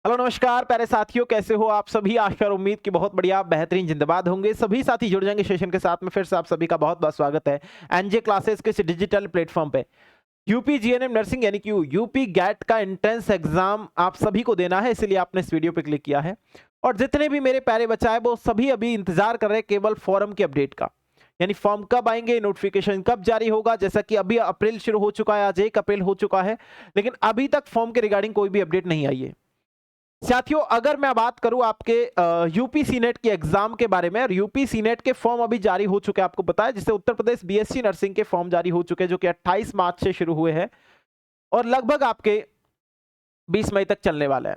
Hello नमस्कार प्यारे साथियों, कैसे हो आप सभी। आशा और उम्मीद की बहुत बढ़िया बेहतरीन जिंदाबाद होंगे। सभी साथी जुड़ जाएंगे सेशन के साथ में। फिर से आप सभी का बहुत बहुत स्वागत है एनजे क्लासेस के इस डिजिटल प्लेटफॉर्म पे। यूपी जीएनएम नर्सिंग यानी कि यूपी गैट का एंट्रेंस एग्जाम आप सभी को देना है, इसलिए आपने इस वीडियो पे क्लिक किया है। और जितने भी मेरे प्यारे बच्चा है वो सभी अभी इंतजार कर रहे हैं केवल फॉर्म के अपडेट का, यानी फॉर्म कब आएंगे, नोटिफिकेशन कब जारी होगा। जैसा कि अभी अप्रैल शुरू हो चुका है, आज 1 अप्रैल हो चुका है, लेकिन अभी तक फॉर्म के रिगार्डिंग कोई भी अपडेट नहीं आई है। साथियों, अगर मैं बात करूं आपके यूपी सीनेट के एग्जाम के बारे में, और यूपी सीनेट के फॉर्म अभी जारी हो चुके हैं, आपको पता है, जिससे उत्तर प्रदेश बीएससी नर्सिंग के फॉर्म जारी हो चुके हैं, जो कि 28 मार्च से शुरू हुए हैं और लगभग आपके 20 मई तक चलने वाला है।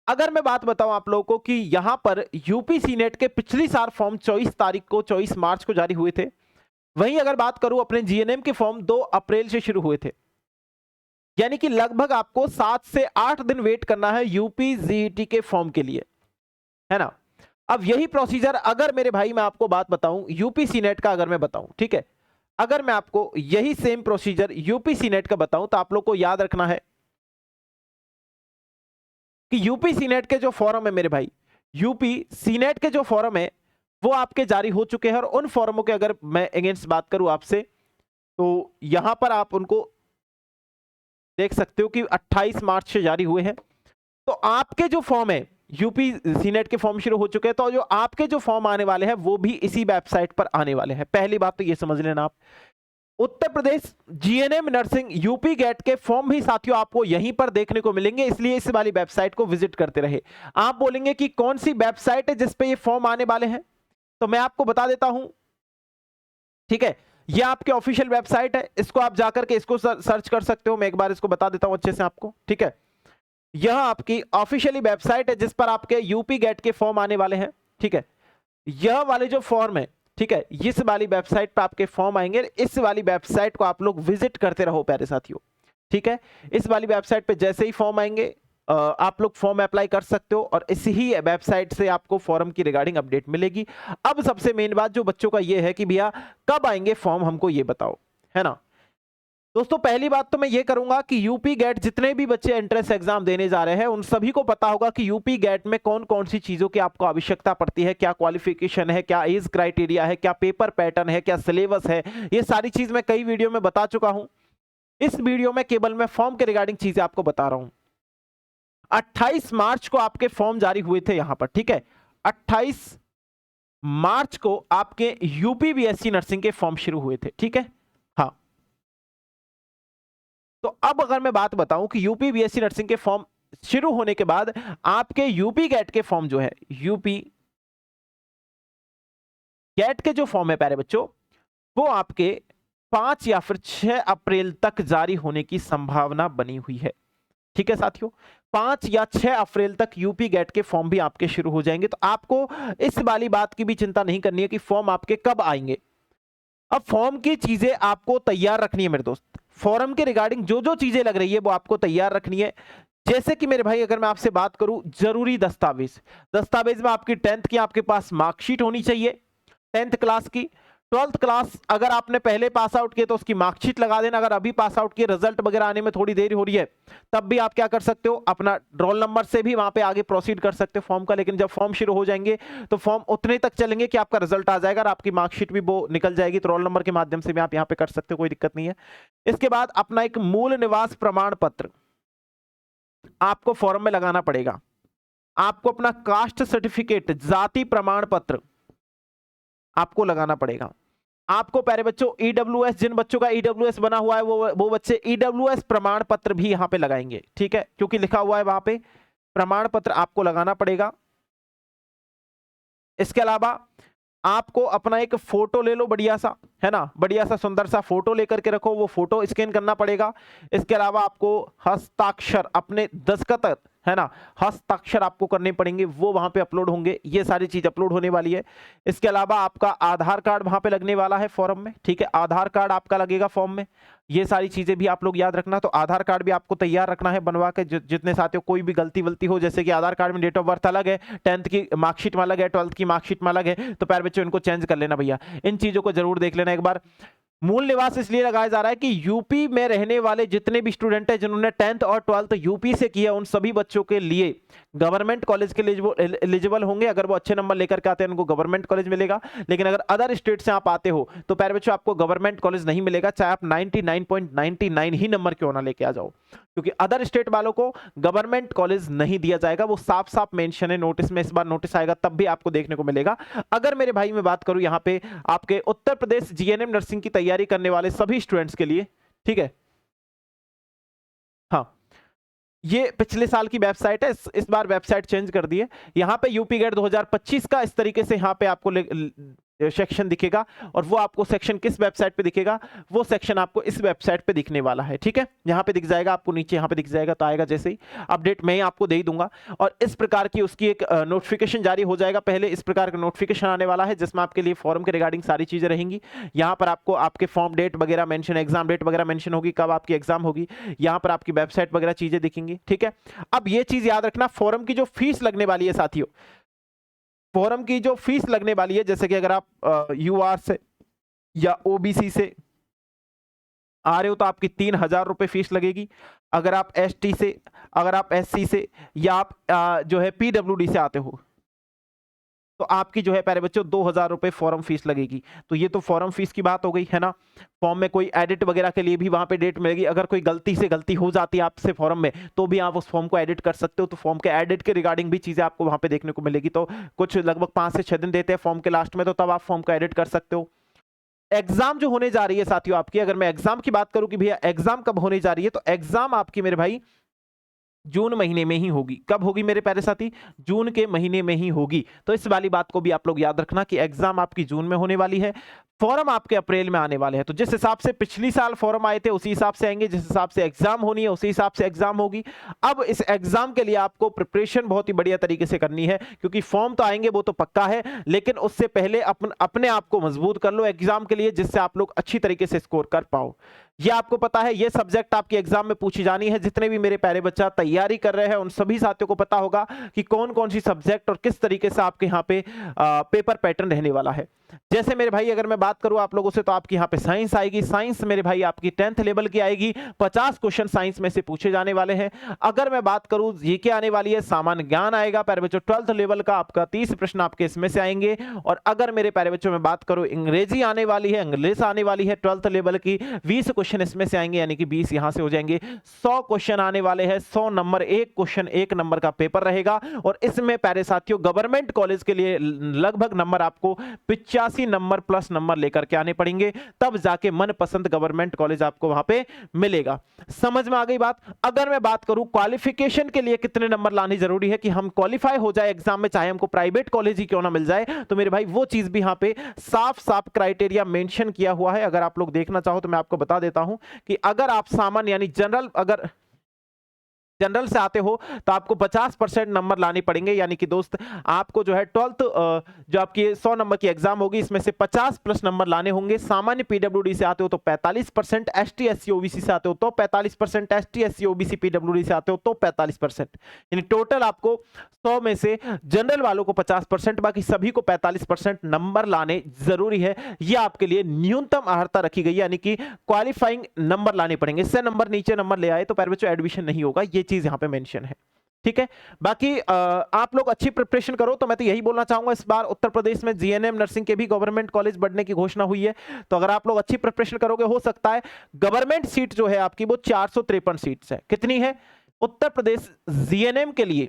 अगर मैं बात बताऊं आप लोगों को कि यहां पर यूपी सीनेट के पिछली साल फॉर्म 24 मार्च को जारी हुए थे, वहीं अगर बात करूं अपने जीएनएम के फॉर्म 2 अप्रैल से शुरू हुए थे, यानी कि लगभग आपको 7 से 8 दिन वेट करना है यूपी जीईटी के फॉर्म के लिए, है ना। अब यही प्रोसीजर अगर मेरे भाई मैं आपको बात बताऊं यूपी सीनेट का, अगर मैं बताऊं, ठीक है, अगर मैं आपको यही सेम प्रोसीजर यूपी सीनेट का बताऊं तो आप लोग को याद रखना है कि यूपी सीनेट के जो फॉर्म है मेरे भाई, यूपी सीनेट के जो फॉर्म है वो आपके जारी हो चुके हैं। और उन फॉर्मों के अगर मैं अगेंस्ट बात करूं आपसे, तो यहां पर आप उनको देख सकते हो कि 28 मार्च से जारी हुए हैं। तो आपके जो फॉर्म है, यूपी सीनेट के फॉर्म शुरू हो चुके हैं, तो जो आपके जो फॉर्म आने वाले हैं वो भी इसी वेबसाइट पर आने वाले हैं। पहली बात तो ये समझ लेना आप, Uttar Pradesh GNM nursing UP gate के फॉर्म भी साथियों आपको यहीं पर देखने को मिलेंगे, इसलिए इस वाली वेबसाइट को विजिट करते रहे। आप बोलेंगे कि कौन सी वेबसाइट है जिसपे ये फॉर्म आने वाले हैं, तो मैं आपको बता देता हूं, ठीक है। ये आपके ऑफिशियल वेबसाइट है, इसको आप जाकर के इसको सर्च कर सकते हो। मैं एक बार इसको बता देता हूं अच्छे से आपको, ठीक है। यह आपकी ऑफिशियली वेबसाइट है जिस पर आपके यूपी गेट के फॉर्म आने वाले हैं, ठीक है। यह वाले जो फॉर्म है, ठीक है, इस वाली वेबसाइट पर आपके फॉर्म आएंगे। इस वाली वेबसाइट को आप लोग विजिट करते रहो प्यारे साथियों, ठीक है। इस वाली वेबसाइट पे जैसे ही फॉर्म आएंगे आप लोग फॉर्म अप्लाई कर सकते हो और इसी ही वेबसाइट से आपको फॉर्म की रिगार्डिंग अपडेट मिलेगी। अब सबसे मेन बात जो बच्चों का ये है कि भैया कब आएंगे फॉर्म, हमको ये बताओ, है ना। दोस्तों पहली बात तो मैं ये करूंगा कि यूपी गेट जितने भी बच्चे एंट्रेंस एग्जाम देने जा रहे हैं उन सभी को पता होगा कि यूपी गेट में कौन कौन सी चीजों की आपको आवश्यकता पड़ती है, क्या क्वालिफिकेशन है, क्या एज क्राइटेरिया है, क्या पेपर पैटर्न है, क्या सिलेबस है। ये सारी चीज मैं कई वीडियो में बता चुका हूं। इस वीडियो में केवल मैं फॉर्म के रिगार्डिंग चीजें आपको बता रहा हूं। 28 मार्च को आपके फॉर्म जारी हुए थे यहां पर, ठीक है। 28 मार्च को आपके यूपी बीएससी नर्सिंग के फॉर्म शुरू हुए थे, ठीक है। हाँ, तो अब अगर मैं बात बताऊं कि यूपी बीएससी नर्सिंग के फॉर्म शुरू होने के बाद आपके यूपी गेट के फॉर्म जो है, यूपी गेट के जो फॉर्म है प्यारे बच्चों, वो आपके 5 या फिर 6 अप्रैल तक जारी होने की संभावना बनी हुई है, ठीक है साथियों। 5 या 6 अप्रैल तक यूपी गेट के फॉर्म भी आपके शुरू हो जाएंगे। तो आपको इस वाली बात की भी चिंता नहीं करनी है कि फॉर्म आपके कब आएंगे। अब फॉर्म की चीजें आपको तैयार रखनी है मेरे दोस्त। फॉर्म के रिगार्डिंग जो जो चीजें लग रही है वो आपको तैयार रखनी है। जैसे कि मेरे भाई अगर मैं आपसे बात करूं, जरूरी दस्तावेज, दस्तावेज में आपकी 10th की आपके पास मार्कशीट होनी चाहिए, 10th क्लास की। 12th क्लास अगर आपने पहले पास आउट किए तो उसकी मार्कशीट लगा देना। अगर अभी पास आउट किए, रिजल्ट वगैरह आने में थोड़ी देर हो रही है, तब भी आप क्या कर सकते हो, अपना रोल नंबर से भी वहां पे आगे प्रोसीड कर सकते हो फॉर्म का। लेकिन जब फॉर्म शुरू हो जाएंगे तो फॉर्म उतने तक चलेंगे कि आपका रिजल्ट आ जाएगा और आपकी मार्कशीट भी वो निकल जाएगी, तो रोल नंबर के माध्यम से भी आप यहाँ पे कर सकते हो, कोई दिक्कत नहीं है। इसके बाद अपना एक मूल निवास प्रमाण पत्र आपको फॉर्म में लगाना पड़ेगा। आपको अपना कास्ट सर्टिफिकेट, जाति प्रमाण पत्र आपको लगाना पड़ेगा। आपको प्यारे बच्चों ईडब्ल्यूएस, जिन बच्चों का ईडब्ल्यूएस बना हुआ है वो बच्चे ईडब्ल्यूएस प्रमाण पत्र भी यहां पे लगाएंगे, ठीक है, क्योंकि लिखा हुआ है वहां पे प्रमाण पत्र आपको लगाना पड़ेगा। इसके अलावा आपको अपना एक फोटो ले लो बढ़िया सा, है ना, बढ़िया सा सुंदर सा फोटो लेकर के रखो, वो फोटो स्कैन करना पड़ेगा। इसके अलावा आपको हस्ताक्षर, अपने दस्तखत, है ना, हस्ताक्षर आपको करने पड़ेंगे, वो वहां पे अपलोड होंगे। ये सारी चीज अपलोड होने वाली है। इसके अलावा आपका आधार कार्ड वहां पे लगने वाला है फॉर्म में, ठीक है, आधार कार्ड आपका लगेगा फॉर्म में। ये सारी चीजें भी आप लोग याद रखना। तो आधार कार्ड भी आपको तैयार रखना है बनवा के, जितने साथियों कोई भी गलती वलती हो, जैसे कि आधार कार्ड में डेट ऑफ बर्थ अलग है, 10th की मार्कशीट में अलग है, 12th की मार्कशीट में अलग है, तो प्यारे बच्चों इनको चेंज कर लेना भैया। इन चीजों को जरूर देख लेना एक बार। मूल निवास इसलिए लगाया जा रहा है कि यूपी में रहने वाले जितने भी स्टूडेंट हैं जिन्होंने 10th और 12th यूपी से किया, उन सभी बच्चों के लिए गवर्नमेंट कॉलेज के लिए एलिजिबल होंगे। अगर वो अच्छे नंबर लेकर के आते हैं उनको गवर्नमेंट कॉलेज मिलेगा, लेकिन अगर अदर स्टेट से आप आते हो तो प्यारे बच्चों आपको गवर्नमेंट कॉलेज नहीं मिलेगा, चाहे आप 99.99 ही नंबर क्यों ना लेके आ जाओ, क्योंकि अदर स्टेट वालों को गवर्नमेंट कॉलेज नहीं दिया जाएगा। वो साफ साफ मेंशन है नोटिस में, इस बार नोटिस आएगा तब भी आपको देखने को मिलेगा। अगर मेरे भाई मैं बात करूं यहाँ पे आपके उत्तर प्रदेश जीएनएम नर्सिंग की तैयारी करने वाले सभी स्टूडेंट्स के लिए, ठीक है, हाँ, ये पिछले साल की वेबसाइट है, इस बार वेबसाइट चेंज कर दी है। यहाँ पे यूपी गेट 2025 का इस तरीके से यहाँ पे आपको सेक्शन दिखेगा, और वो आपको सेक्शन किस वेबसाइट पे दिखेगा, वो सेक्शन आपको इस वेबसाइट पे दिखने वाला है, ठीक है। यहाँ पे दिख जाएगा आपको, नीचे यहाँ पे दिख जाएगा, तो आएगा जैसे ही अपडेट मैं ही आपको दे ही दूंगा। और इस प्रकार की उसकी एक नोटिफिकेशन जारी हो जाएगा। पहले इस प्रकार का नोटिफिकेशन आने वाला है जिसमें आपके लिए फॉर्म के रिगार्डिंग सारी चीजें रहेंगी। यहाँ पर आपको आपके फॉर्म डेट वगैरह मेंशन, एग्जाम डेट वगैरह मेंशन होगी, कब आपकी एग्जाम होगी, यहाँ पर आपकी वेबसाइट वगैरह चीजें दिखेंगी, ठीक है। अब ये चीज याद रखना, फॉर्म की जो फीस लगने वाली है साथियों, फॉरम की जो फीस लगने वाली है, जैसे कि अगर आप यूआर से या ओबीसी से आ रहे हो तो आपकी 3,000 रुपए फीस लगेगी। अगर आप एसटी से, अगर आप एससी से, या आप जो है पीडब्ल्यूडी से आते हो तो आपकी जो है प्यारे बच्चों 2,000 रुपए फॉर्म फीस लगेगी। तो ये तो फॉर्म फीस की बात हो गई है ना। फॉर्म में कोई एडिट वगैरह के लिए भी वहां पे डेट मिलेगी। अगर कोई गलती से गलती हो जाती है आपसे फॉर्म में तो भी आप उस फॉर्म को एडिट कर सकते हो, तो फॉर्म के एडिट के रिगार्डिंग भी चीजें आपको वहां पे देखने को मिलेगी। तो कुछ लगभग 5 से 6 दिन देते हैं फॉर्म के लास्ट में, तो तब आप फॉर्म को एडिट कर सकते हो। एग्जाम जो होने जा रही है साथियों आपकी, अगर मैं एग्जाम की बात करूं कि भैया एग्जाम कब होने जा रही है, तो एग्जाम आपकी मेरे भाई जून महीने में ही होगी। कब होगी मेरे प्यारे साथी? जून के महीने में ही होगी। तो इस वाली बात को भी आप लोग याद रखना कि एग्जाम आपकी जून में होने वाली है, फॉर्म आपके अप्रैल में आने वाले हैं। तो जिस हिसाब से पिछली साल फॉर्म आए थे उसी हिसाब से आएंगे, जिस हिसाब से एग्जाम होनी है उसी हिसाब से एग्जाम होगी। अब इस एग्जाम के लिए आपको प्रिपरेशन बहुत ही बढ़िया तरीके से करनी है, क्योंकि फॉर्म तो आएंगे वो तो पक्का है, लेकिन उससे पहले अपने आप को मजबूत कर लो एग्जाम के लिए, जिससे आप लोग अच्छी तरीके से स्कोर कर पाओ। ये आपको पता है, ये सब्जेक्ट आपके एग्जाम में पूछी जानी है। जितने भी मेरे प्यारे बच्चा तैयारी कर रहे हैं उन सभी साथियों को पता होगा कि कौन कौन सी सब्जेक्ट और किस तरीके से आपके यहाँ पे पेपर पैटर्न रहने वाला है। जैसे मेरे भाई अगर मैं बात करूं आप लोगों से, तो आपकी यहाँ पे साइंस आएगी। साइंस मेरे भाई आपकी 10th लेवल की आएगी। 50 क्वेश्चन साइंस में से पूछे जाने वाले हैं। अगर मैं बात करूं जीके आने वाली है, सामान्य ज्ञान आएगा प्यारे बच्चों 12th लेवल का, आपका 30 प्रश्न आपके इसमें से आएंगे। और अगर मेरे प्यारे बच्चों में बात करूं अंग्रेजी आने वाली है, इंग्लिश आने वाली है 12th लेवल की, 20 क्वेश्चन इसमें से आएंगे, यानी कि 20 यहां से हो जाएंगे। 100 क्वेश्चन आने वाले हैं, 100 नंबर, एक क्वेश्चन 1 नंबर का पेपर रहेगा। और इसमें प्यारे साथियों गवर्नमेंट कॉलेज के लिए लगभग नंबर आपको 85 नंबर प्लस नंबर लेकर के आने पड़ेंगे, तब जाके मनपसंद गवर्नमेंट कॉलेज आपको वहां पे मिलेगा। समझ में आ गई बात? अगर मैं बात करूं क्वालिफिकेशन के लिए कितने नंबर लाने जरूरी है कि हम क्वालिफाई हो जाए एग्जाम में, चाहे हमको प्राइवेट कॉलेज ही क्यों ना मिल जाए, तो मेरे भाई वो चीज भी यहां पे साफ साफ क्राइटेरिया मेंशन किया हुआ है। अगर आप लोग देखना चाहो तो मैं आपको बता देता हूं कि अगर आप सामान्य यानी जनरल, अगर जनरल से आते हो तो आपको 50% नंबर लाने पड़ेंगे। यानी कि दोस्त आपको जो है 12th जो आपकी 100 नंबर की एग्जाम होगी इसमें से 50 प्लस नंबर लाने होंगे। सामान्य पीडब्ल्यूडी से आते हो तो 45%, एसटी एससी ओबीसी से आते हो तो 45%, एसटी एससी ओबीसी पीडब्ल्यूडी से आते हो तो 45%। यानी टोटल आपको 100 में से जनरल वालों को 50%, बाकी सभी को 45% नंबर लाने जरूरी है। यह आपके लिए न्यूनतम अर्हता रखी गई, यानी कि क्वालिफाइंग नंबर लाने पड़ेंगे। इससे नंबर नीचे नंबर ले आए तो प्यारे बच्चों एडमिशन नहीं होगा, ये चीज यहां पे मेंशन है। ठीक है, बाकी आप लोग अच्छी प्रिपरेशन करो। तो मैं तो यही बोलना चाहूंगा, इस बार उत्तर प्रदेश में जीएनएम नर्सिंग के भी गवर्नमेंट कॉलेज बढ़ने की घोषणा हुई है। तो अगर आप लोग अच्छी प्रिपरेशन करोगे, हो सकता है गवर्नमेंट सीट जो है आपकी वो 453 सीट्स है। कितनी है? उत्तर प्रदेश जीएनएम के लिए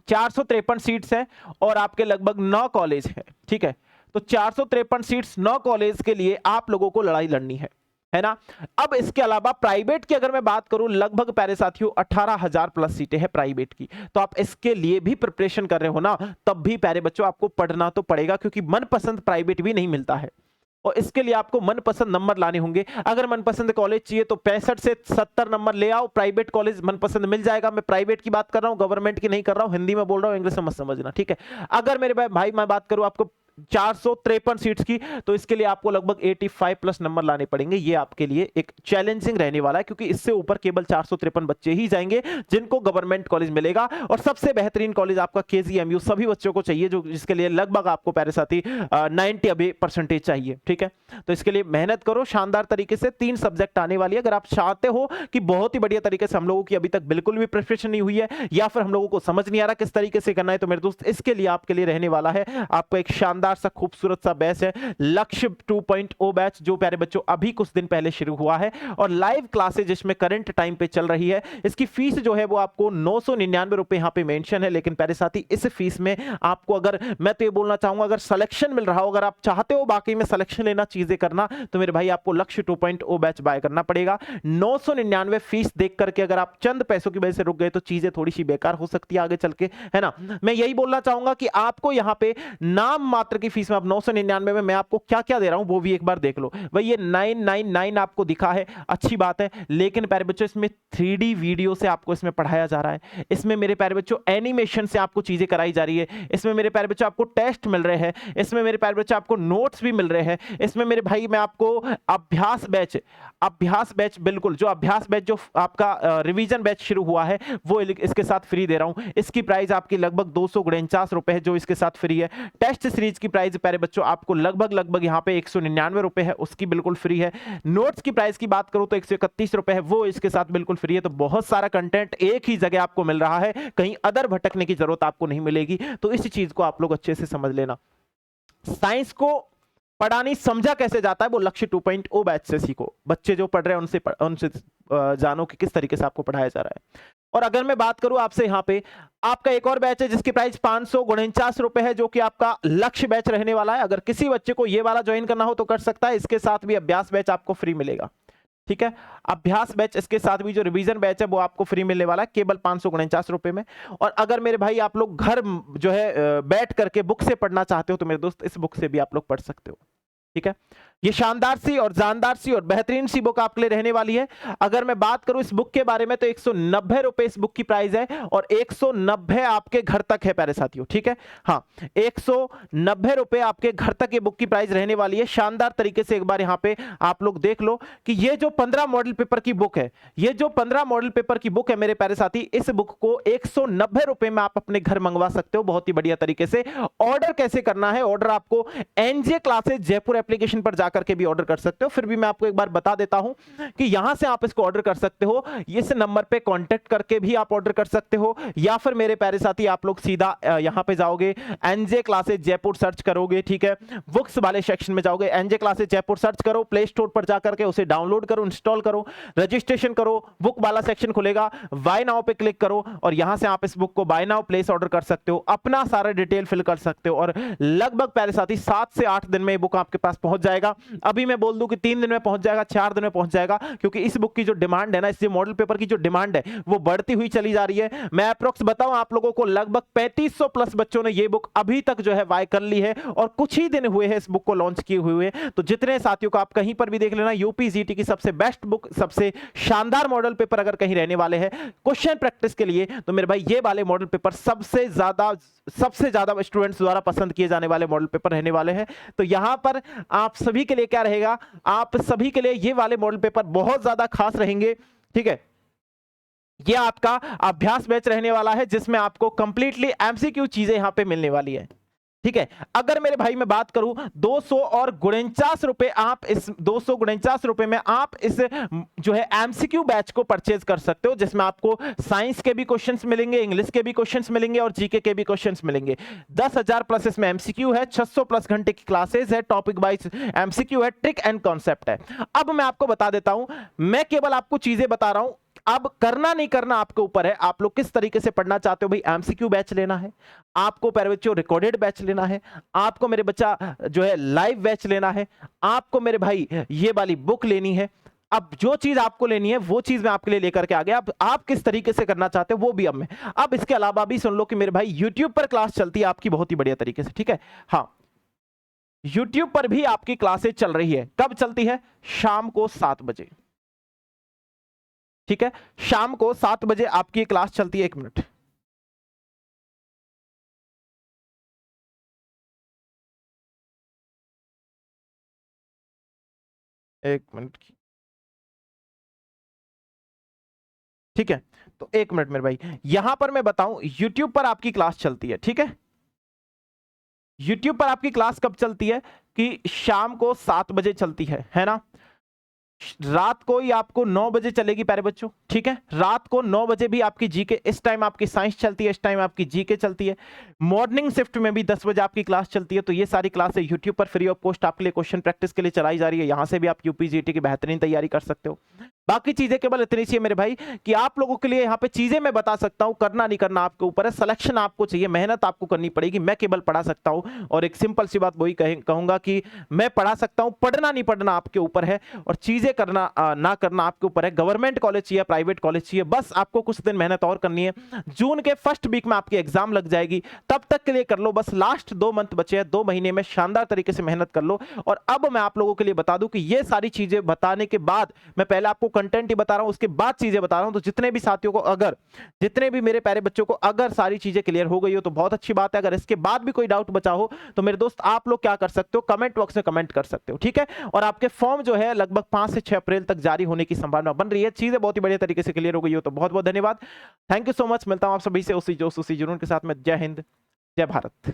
453 सीट्स है और आपके लगभग 9 कॉलेज है। ठीक है, तो 453 सीट्स 9 कॉलेज के लिए आप लोगों को लड़ाई लड़नी है ना। अब इसके अलावा प्राइवेट की अगर मैं बात करूं, लगभग प्यारे साथियों 18,000 प्लस सीटें हैं प्राइवेट की। तो आप इसके लिए भी प्रिपरेशन कर रहे हो ना, तब भी प्यारे बच्चों आपको पढ़ना तो पड़ेगा, क्योंकि मनपसंद प्राइवेट भी नहीं मिलता है और इसके लिए आपको मनपसंद नंबर लाने होंगे। अगर मनपसंद कॉलेज चाहिए तो 65 से 70 नंबर ले आओ, प्राइवेट कॉलेज मनपसंद मिल जाएगा। मैं प्राइवेट की बात कर रहा हूं, गवर्नमेंट की नहीं कर रहा हूं, हिंदी में बोल रहा हूं, इंग्लिश में मत समझना। ठीक है, अगर मेरे भाई मैं बात करूं आपको 453 सीट्स की, तो इसके लिए आपको लगभग 85 प्लस नंबर लाने पड़ेंगे। ये आपके लिए एक चैलेंजिंग रहने वाला है, क्योंकि इससे ऊपर केवल 453 बच्चे ही जाएंगे जिनको गवर्नमेंट कॉलेज मिलेगा। और सबसे बेहतरीन कॉलेज आपका केजीएमयू सभी बच्चों को चाहिए, जो जिसके लिए लगभग आपको प्यारे साथी 90 अभी परसेंटेज चाहिए। ठीक है, तो इसके लिए मेहनत करो शानदार तरीके से। 3 सब्जेक्ट आने वाली है। अगर आप चाहते हो कि बहुत ही बढ़िया तरीके से, हम लोगों की अभी तक बिल्कुल भी प्रिपरेशन नहीं हुई है या फिर हम लोगों को समझ नहीं आ रहा किस तरीके से करना है, तो मेरे दोस्त इसके लिए आपके लिए रहने वाला है आपको एक शानदार सा खूबसूरत सा बैच है, लक्ष्य 2.0 बैच, जो प्यारे बच्चों अभी कुछ दिन पहले शुरू हुआ है और लाइव क्लासेज जिसमें करंट टाइम पे चल रही है। इसकी फीस जो है वो आपको 999 रुपए यहां पे मेंशन है, लेकिन प्यारे साथी इस फीस में आपको, अगर मैं तो ये बोलना चाहूंगा, अगर सिलेक्शन मिल रहा हो, अगर आप चाहते हो बाकी में सिलेक्शन लेना, चीजें करना, तो मेरे भाई आपको लक्ष्य 2.0 बैच बाय करना पड़ेगा। 999 फीस देख करके अगर आप चंद पैसों की वजह से रुक गए तो चीजें थोड़ी सी बेकार हो सकती है आगे चल के, है ना। मैं यही बोलना चाहूंगा कि आपको यहां पे नाम मात्र की फीस में, आप 999 में मैं आपको क्या क्या दे रहा हूं वो भी एक बार देख लो भाई। ये 999 आपको दिखा है, अच्छी बात है, लेकिन प्यारे बच्चों इसमें 3D वीडियो से आपको इसमें पढ़ाया जा रहा है, इसमें मेरे प्यारे बच्चों एनिमेशन से आपको चीजें कराई जा रही है, इसमें मेरे प्यारे बच्चों आपको टेस्ट मिल रहे हैं, इसमें मेरे प्यारे बच्चों आपको नोट्स भी मिल रहे हैं, इसमें मेरे भाई मैं आपको अभ्यास बैच बिल्कुल, जो अभ्यास बैच जो आपका रिवीजन बैच शुरू हुआ है वो इसके साथ फ्री दे रहा हूं। इसकी प्राइस आपकी लगभग 249 रुपए है, जो इसके साथ फ्री है। टेस्ट सीरीज की प्राइस प्यारे बच्चों आपको लगभग यहां पे 199 रुपए है, उसकी बिल्कुल फ्री है। नोट्स की प्राइस की बात करूं तो 131 रुपए है, वो इसके साथ बिल्कुल फ्री है। तो बहुत सारा कंटेंट एक ही जगह आपको मिल रहा है, कहीं अदर भटकने की जरूरत आपको नहीं मिलेगी। तो इस चीज को आप लोग अच्छे से समझ लेना। साइंस को पढ़ानी समझा कैसे जाता है वो लक्ष्य 2.0 बैच से सीखो। बच्चे जो पढ़ रहे हैं उनसे जानो कि किस तरीके से आपको पढ़ाया जा रहा है। और अगर मैं बात करूं आपसे, यहां पे आपका एक और बैच है जिसकी प्राइस 549 रुपए है, जो कि आपका लक्ष्य बैच रहने वाला है। अगर किसी बच्चे को ये वाला ज्वाइन करना हो तो कर सकता है, इसके साथ भी अभ्यास बैच आपको फ्री मिलेगा। ठीक है, अभ्यास बैच इसके साथ भी जो रिवीजन बैच है वो आपको फ्री मिलने वाला है केवल 549 रुपए में। और अगर मेरे भाई आप लोग घर जो है बैठ करके बुक से पढ़ना चाहते हो तो मेरे दोस्त इस बुक से भी आप लोग पढ़ सकते हो। ठीक है, ये शानदार सी और जानदार सी और बेहतरीन सी बुक आपके लिए रहने वाली है। अगर मैं बात करूं इस बुक के बारे में तो 190 रुपए इस बुक की प्राइस है, और 190 आपके घर तक है प्यारे साथियों। ठीक है, हाँ 190 रुपए आपके घर तक ये बुक की प्राइस रहने वाली है। शानदार तरीके से एक बार यहां पे आप लोग देख लो कि ये जो 15 मॉडल पेपर की बुक है, ये जो 15 मॉडल पेपर की बुक है मेरे प्यारे साथी, इस बुक को 190 रुपए में आप अपने घर मंगवा सकते हो बहुत ही बढ़िया तरीके से। ऑर्डर कैसे करना है, ऑर्डर आपको एनजे क्लासेस जयपुर एप्लीकेशन पर जाकर के भी ऑर्डर कर सकते हो। फिर भी मैं आपको एक बार बता देता हूं कि यहां से आप इसको ऑर्डर कर सकते हो, इस नंबर पे कांटेक्ट करके भी आप ऑर्डर कर सकते हो, या फिर मेरे प्यारे साथी आप लोग सीधा यहां पे जाओगे, एनजे क्लासेस जयपुर सर्च करोगे। ठीक है, बुक्स वाले सेक्शन में जाओगे, एनजे क्लासेस जयपुर सर्च करो, प्ले स्टोर पर जाकर के उसे डाउनलोड करो, इंस्टॉल करो, रजिस्ट्रेशन करो, बुक वाला सेक्शन खुलेगा, बाय नाउ पे क्लिक करो और यहां से आप इस बुक को बाय नाउ प्लेस ऑर्डर कर सकते हो, अपना सारा डिटेल फिल कर सकते हो, और लगभग प्यारे साथी 7 से 8 दिन में ये बुक आपके पास पहुंच जाएगा। अभी मैं बोल दूं कि 3 दिन में पहुंच जाएगा, 4 दिन में पहुंच जाएगा, क्योंकि इस बुक की जो डिमांड है ना, इस मॉडल पेपर की जो डिमांड है वो बढ़ती हुई चली जा रही है। मैं अप्रोक्स बताऊं आप लोगों को, लगभग 3500 प्लस बच्चों ने ये बुक अभी तक जो है बाय कर ली है, और कुछ ही दिन हुए हैं इस बुक को लॉन्च किए हुए। तो जितने साथियों को आप कहीं पर भी देख लेना, यूपीजीटी की सबसे बेस्ट बुक, सबसे शानदार मॉडल पेपर अगर कहीं रहने वाले हैं क्वेश्चन प्रैक्टिस के लिए, तो मेरे भाई ये वाले मॉडल पेपर सबसे ज्यादा स्टूडेंट्स द्वारा पसंद किए जाने वाले मॉडल पेपर रहने वाले हैं। तो यहां पर आप सभी के लिए क्या रहेगा, आप सभी के लिए ये वाले मॉडल पेपर बहुत ज्यादा खास रहेंगे। ठीक है, ये आपका अभ्यास बैच रहने वाला है जिसमें आपको कंप्लीटली एमसीक्यू चीजें यहां पे मिलने वाली है। ठीक है, अगर मेरे भाई मैं बात करूं 249 रुपए, आप इस 249 रुपए में आप इस जो है एमसीक्यू बैच को परचेज कर सकते हो, जिसमें आपको साइंस के भी क्वेश्चंस मिलेंगे, इंग्लिश के भी क्वेश्चंस मिलेंगे और जीके के भी क्वेश्चंस मिलेंगे। 10,000 प्लस इसमें एमसीक्यू है, 600 प्लस घंटे की क्लासेस है, टॉपिक वाइज एमसीक्यू है, ट्रिक एंड कॉन्सेप्ट है। अब मैं आपको बता देता हूं, मैं केवल आपको चीजें बता रहा हूं, अब करना नहीं करना आपके ऊपर है, आप लोग किस तरीके से पढ़ना चाहते हो। भाई एमसीक्यू बैच लेना है आपको, प्यारे बच्चों रिकॉर्डेड बैच लेना है आपको, मेरे बच्चा जो है लाइव बैच लेना है आपको, मेरे भाई ये वाली बुक लेनी है। अब जो चीज आपको लेनी है वो चीज मैं आपके लिए लेकर के आ गया। अब आप किस तरीके से करना चाहते हो वो भी अब इसके अलावा भी सुन लो कि मेरे भाई YouTube पर क्लास चलती है आपकी बहुत ही बढ़िया तरीके से। ठीक है, हाँ YouTube पर भी आपकी क्लासेज चल रही है। कब चलती है? शाम को 7 बजे। ठीक है, शाम को 7 बजे आपकी क्लास चलती है। 1 मिनट, एक मिनट की, ठीक है। तो एक मिनट मेरे भाई, यहां पर मैं बताऊं, YouTube पर आपकी क्लास चलती है, ठीक है। YouTube पर आपकी क्लास कब चलती है कि शाम को 7 बजे चलती है ना। रात को ही आपको 9 बजे चलेगी प्यारे बच्चों, ठीक है। रात को 9 बजे भी आपकी जीके, इस टाइम आपकी साइंस चलती है, इस टाइम आपकी जीके चलती है। मॉर्निंग शिफ्ट में भी 10 बजे आपकी क्लास चलती है। तो ये सारी क्लासें यूट्यूब पर फ्री ऑफ कॉस्ट आपके लिए क्वेश्चन प्रैक्टिस के लिए चलाई जा रही है। यहां से भी आप यूपीजीटी की बेहतरीन तैयारी कर सकते हो। बाकी चीजें केवल इतनी सी है मेरे भाई कि आप लोगों के लिए यहाँ पे चीजें मैं बता सकता हूँ, करना नहीं करना आपके ऊपर है। सिलेक्शन आपको चाहिए, मेहनत आपको करनी पड़ेगी। मैं केवल पढ़ा सकता हूँ, और एक सिंपल सी बात वही कहूंगा कि मैं पढ़ा सकता हूँ, पढ़ना नहीं पढ़ना आपके ऊपर है, और चीजें करना ना करना आपके ऊपर है। गवर्नमेंट कॉलेज चाहिए, प्राइवेट कॉलेज चाहिए, बस आपको कुछ दिन मेहनत और करनी है। जून के फर्स्ट वीक में आपकी एग्जाम लग जाएगी, तब तक के लिए कर लो। बस लास्ट 2 मंथ बचे हैं, 2 महीने में शानदार तरीके से मेहनत कर लो। और अब मैं आप लोगों के लिए बता दूं कि ये सारी चीजें बताने के बाद, मैं पहले आपको कंटेंट ही बता रहा हूं, उसके बाद चीजें बता रहा हूं। तो जितने भी साथियों को, अगर जितने भी मेरे प्यारे बच्चों को अगर सारी चीजें क्लियर हो गई हो तो बहुत अच्छी बात है। अगर इसके बाद भी कोई डाउट बचा हो तो मेरे दोस्त आप लोग क्या कर सकते हो, कमेंट बॉक्स में कमेंट कर सकते हो, ठीक है। और आपके फॉर्म जो है लगभग 5 से 6 अप्रैल तक जारी होने की संभावना बन रही है। चीजें बहुत ही बढ़िया तरीके से क्लियर हो गई हो तो बहुत बहुत धन्यवाद। Thank you so much. मिलता हूं आप सभी से उसी जोश उसी जुनून के साथ में। जय हिंद, जय भारत।